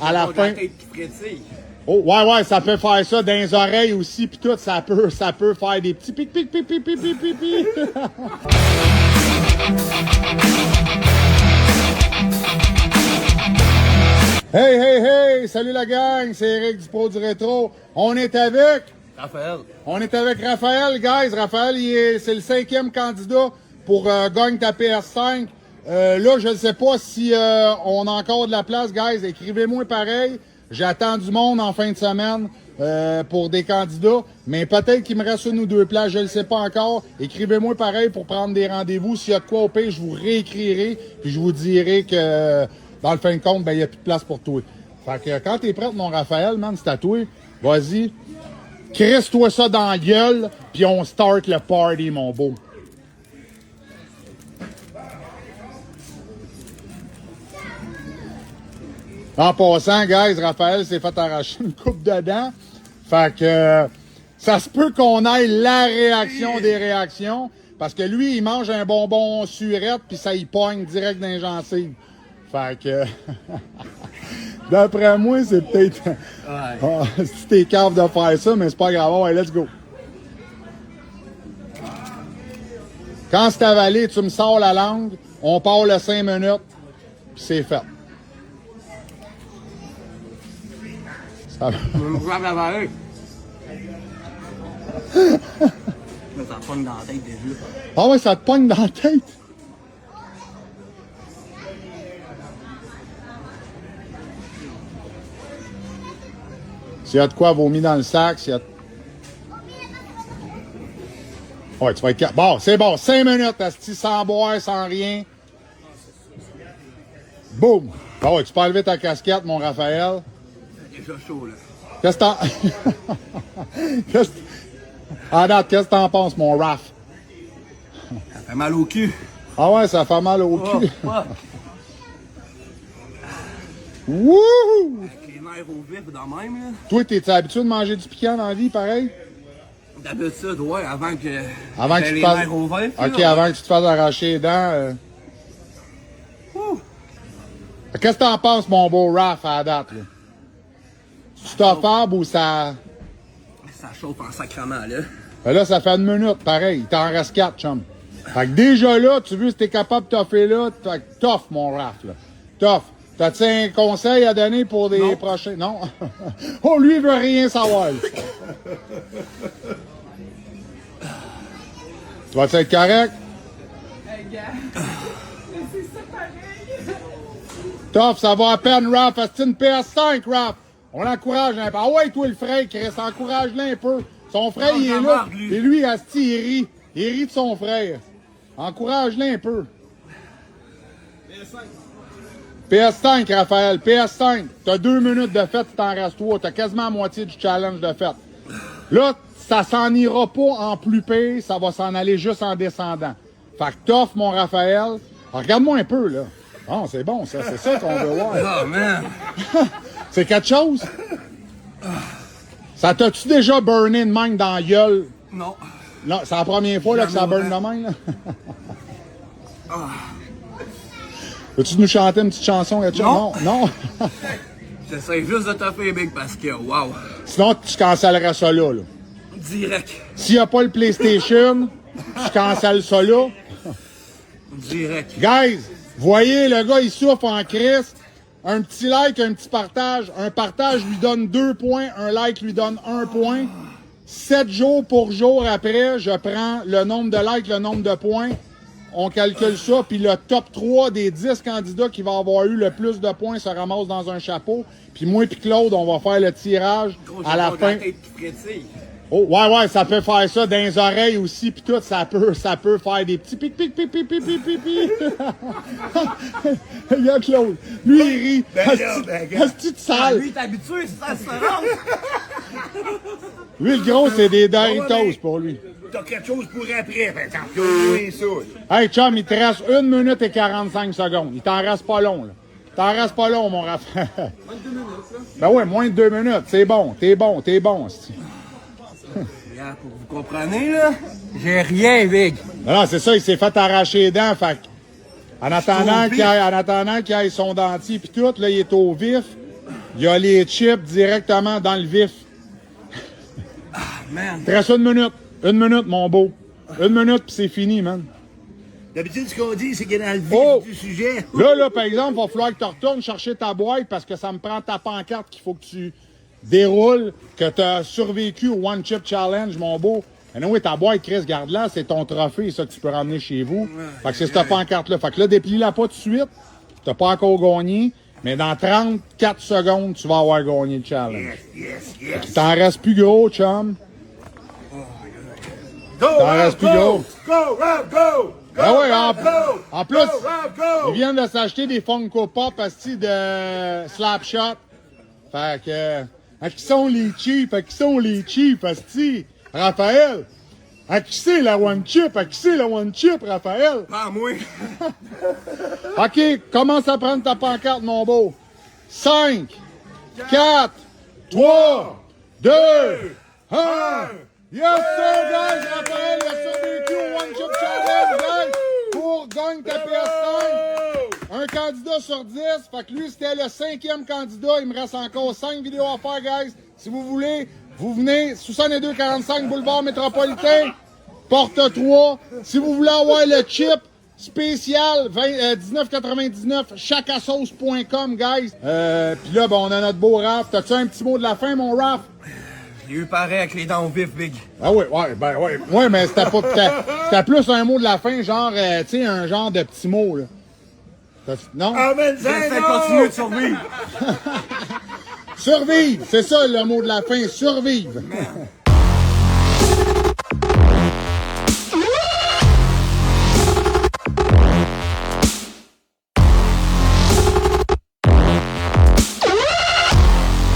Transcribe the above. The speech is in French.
à la fin. La tête qui frétille. Oh, ouais, ça peut faire ça dans les oreilles aussi, puis tout, ça peut faire des petits pic, pic, pic, pic, pic, pic, pic, pic. Hey, salut la gang, c'est Eric du Pro du Rétro. On est avec Raphaël, guys. Raphaël, c'est le 5e candidat pour gagner ta PS5. Là, je ne sais pas si on a encore de la place, guys. Écrivez-moi pareil. J'attends du monde en fin de semaine pour des candidats, mais peut-être qu'il me reste une ou deux places, je ne le sais pas encore. Écrivez-moi pareil pour prendre des rendez-vous. S'il y a de quoi au pire, je vous réécrirai, puis je vous dirai que dans le fin de compte, ben, il n'y a plus de place pour toi. Fait que quand t'es prête, mon Raphaël, man, c'est à toi. Vas-y. Crisse-toi ça dans la gueule, puis on start le party, mon beau. En passant, guys, Raphaël s'est fait arracher une coupe de dents. Fait que ça se peut qu'on aille la réaction des réactions. Parce que lui, il mange un bonbon surette puis ça y pogne direct dans les gencives. Fait que d'après moi, c'est peut-être si t'es capable de faire ça, mais c'est pas grave. Ouais, let's go. Quand c'est avalé, tu me sors la langue, on part le 5 minutes, puis c'est fait. Ça te pogne dans la tête déjà. Ah ouais, ça te pogne dans la tête? S'il y a de quoi vomir dans le sac, s'il y a... Ouais, tu vas être... Bon, c'est bon, 5 minutes, asti, sans boire, sans rien. Boum! Ah ouais, tu peux enlever ta casquette, mon Raphaël. Déjà chaud, là. Qu'est-ce que t'en... qu'est-ce que t'en penses, mon Raph? Ça fait mal au cul. Ah ouais, ça fait mal au cul. Wouhou! Avec les nerfs au vif, dans même, là. Toi, t'es habitué de manger du piquant dans la vie, pareil? D'habitude, ouais, avant que tu les te fasses... nerfs au vif. OK, là, avant que tu te fasses arracher les dents. Qu'est-ce que t'en penses, mon beau Raph, à la date, là? Tu t'offres ou ça... Ça chauffe en sacrement, là. Ben là, ça fait une minute, pareil. Il t'en reste 4, chum. Fait que déjà là, tu veux, si t'es capable de toffer là, fait que tough, mon Raph, là. Tough. T'as-tu un conseil à donner pour des prochains... Non? Oh, lui, il veut rien savoir. Tu vas-tu être correct? Hey, gars. C'est ça pareil. Tough, ça va à peine, Raph. C'est une PS5, Raph. On l'encourage un peu. Ah ouais, toi, le frère, Chris, encourage-le un peu. Son frère, il est là. Et lui, asti, il rit. Il rit de son frère. Encourage-le un peu. PS5, Raphaël. PS5. T'as 2 minutes de fête, tu t'en restes 3. T'as quasiment la moitié du challenge de fête. Là, ça s'en ira pas en plus pire. Ça va s'en aller juste en descendant. Fait que tough, mon Raphaël. Alors, regarde-moi un peu, là. Oh, c'est bon, ça. C'est ça qu'on veut voir. Oh, man. C'est quelque chose? Ça t'as-tu déjà burné de même dans la gueule? Non. Non, c'est la première fois là, que ça burn de même, là. Veux-tu nous chanter une petite chanson, quelque chose? Non. Non? J'essaie juste de te faire big parce que, wow. Sinon, tu cancellerais ça là. Direct. S'il n'y a pas le PlayStation, tu cancelles ça là. Direct. Guys, voyez, le gars, il souffre en Christ. Un petit like, un petit partage. Un partage lui donne 2 points, un like lui donne 1 point. 7 jours pour jour après, je prends le nombre de likes, le nombre de points. On calcule ça, puis le top 3 des 10 candidats qui vont avoir eu le plus de points se ramasse dans un chapeau. Puis moi et Claude, on va faire le tirage à la fin. La tête qui frétille. Oh, ouais, ça peut faire ça dans les oreilles aussi, puis tout, ça peut faire des petits pic, pic, pic, pic, pic, pic, pic, pic. Il y a Claude. Lui, il rit. Est-ce que sale? Lui, il est habitué, ça se rentre. Lui, le gros, c'est des Doritos pour lui. T'as quelque chose pour après, fait t'en ça. Hey, chum, il te reste 1 minute et 45 secondes. Il t'en reste pas long, là. T'en reste pas long, mon Raphaël. Moins de 2 minutes, là. Ben ouais, moins de 2 minutes. C'est bon, t'es bon, c'ti. Pour vous comprenez, là, j'ai rien, Big. Non, c'est ça, il s'est fait arracher les dents, fait en attendant qu'il aille son dentier pis tout, là, il est au vif. Il y a les chips directement dans le vif. Man. Il te reste une minute. Une minute, mon beau. Une minute, puis c'est fini, man. D'habitude, ce qu'on dit, c'est qu'il est dans le vif Oh! du sujet. Là, par exemple, il va falloir que tu retournes chercher ta boîte parce que ça me prend ta pancarte qu'il faut que tu déroules, que tu as survécu au One Chip Challenge, mon beau. Mais non, oui, ta boîte, Chris, garde-la, c'est ton trophée, ça, que tu peux ramener chez vous. Fait que c'est cette pancarte-là. Fait que là, déplie-la pas tout de suite. T'as pas encore gagné, mais dans 34 secondes, tu vas avoir gagné le challenge. Il t'en reste plus gros, chum. Go, T'en reste plus gros. Go, Rob, go! Go, Ah ouais, Rob, go! en plus, Go, Rob, go! ils viennent de s'acheter des Funko Pop asti de Slapshot. Fait que, à qui sont les cheap? À qui sont les cheap, asti? Raphaël? À qui c'est la One Chip? À qui c'est la One Chip, Raphaël? Pas moi. OK, commence à prendre ta pancarte, mon beau. 5, 4, 3, 2, 1. Yes, sir, guys! Raphaël a survécu au One Chip Challenge, guys! Pour gagner ta PS5. Un candidat sur 10. Fait que lui, c'était le 5e candidat. Il me reste encore 5 vidéos à faire, guys. Si vous voulez, vous venez 6245 Boulevard Métropolitain, porte 3. Si vous voulez avoir le chip spécial, 19,99, chacasauce.com, guys. Puis là, ben, on a notre beau Raph. T'as-tu un petit mot de la fin, mon Raph? J'ai eu pareil avec les dents au vif, Big. Ah oui, ouais. Ouais, mais c'était pas. C'était plus un mot de la fin, genre, tu sais, un genre de petit mot, là. Non? Amen, J'essaie de continuer de survivre. Survivre! C'est ça le mot de la fin, survivre!